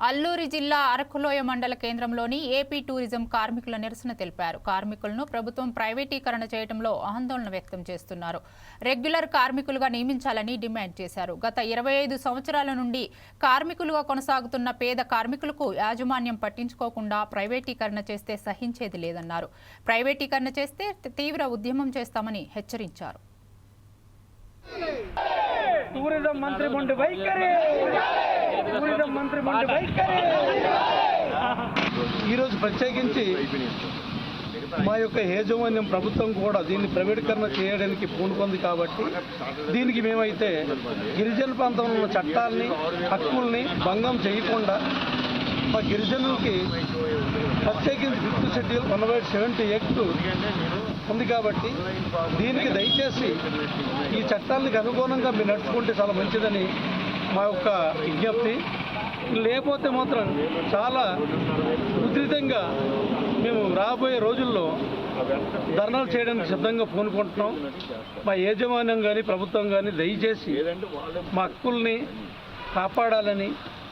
అల్లూరి జిల్లా అరకులోయ మండల కేంద్రంలోని ఏపీ టూరిజం కార్మికుల నిరసన తెలిపారు. కార్మికులను ప్రభుత్వం ప్రైవేటీకరణ చేయడంలో ఆందోళన వ్యక్తం చేస్తున్నారు. రెగ్యులర్ కార్మికులుగా నియమించాలని డిమాండ్ చేశారు. గత 25 సంవత్సరాల నుండి కార్మికులుగా కొనసాగుతున్న పేద కార్మికులకు యాజమాన్యం పట్టించుకోకుండా ప్రైవేటీకరణ చేస్తే సహించేది లేదన్నారు. ప్రైవేటీకరణ చేస్తే తీవ్ర ఉద్యమం చేస్తామని హెచ్చరించారు. టూరిజం మంత్రి మొండి వైఖరి, టూరిజం మంత్రి మొండి వైఖరి. ఈరోజు ప్రత్యేకించి మా యొక్క యాజమాన్యం ప్రభుత్వం కూడా దీన్ని ప్రైవేటీకరణ చేయడానికి పూనుకుంది కాబట్టి దీనికి మేమైతే గిరిజన ప్రాంతంలో ఉన్న చట్టాలని హక్కుల్ని భంగం చేయకుండా మా గిరిజనులకి ప్రత్యేకించి 5th షెడ్యూల్ 1/70 యాక్ట్ ఉంది కాబట్టి దీనికి దయచేసి ఈ చట్టాలకు అనుగుణంగా మీరు నడుచుకుంటే చాలా మంచిదని మా యొక్క విజ్ఞప్తి. లేకపోతే మాత్రం చాలా ఉధృతంగా మేము రాబోయే రోజుల్లో ధర్నాలు చేయడానికి సిద్ధంగా పూనుకుంటున్నాం. మా యాజమాన్యం కానీ ప్రభుత్వం కానీ దయచేసి మా హక్కుల్ని కాపాడాలని,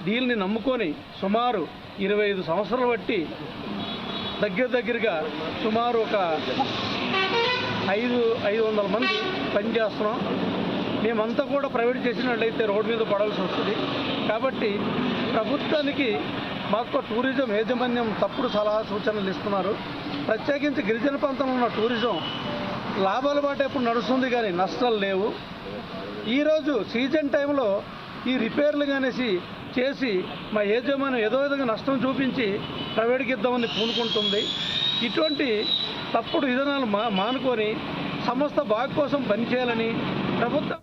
దీన్ని నమ్ముకొని సుమారు 25 సంవత్సరాలు బట్టి దగ్గరగా సుమారు ఒక 500 మంది పనిచేస్తున్నాం. మేమంతా కూడా ప్రైవేట్ చేసినట్లయితే రోడ్డు మీద పడాల్సి వస్తుంది. కాబట్టి ప్రభుత్వానికి మాకు టూరిజం యాజమాన్యం తప్పుడు సలహా సూచనలు ఇస్తున్నారు. ప్రత్యేకించి గిరిజన ప్రాంతంలో ఉన్న టూరిజం లాభాల బాట ఎప్పుడు నడుస్తుంది కానీ నష్టాలు లేవు. ఈరోజు సీజన్ టైంలో ఈ రిపేర్లు అనేసి చేసి మా యాజమాన్యం ఏదో విధంగా నష్టం చూపించి ప్రైవేట్కి ఇద్దామని పూనుకుంటుంది. ఇటువంటి తప్పుడు విధానాలు మానుకొని సంస్థ బాగు కోసం పనిచేయాలని ప్రభుత్వం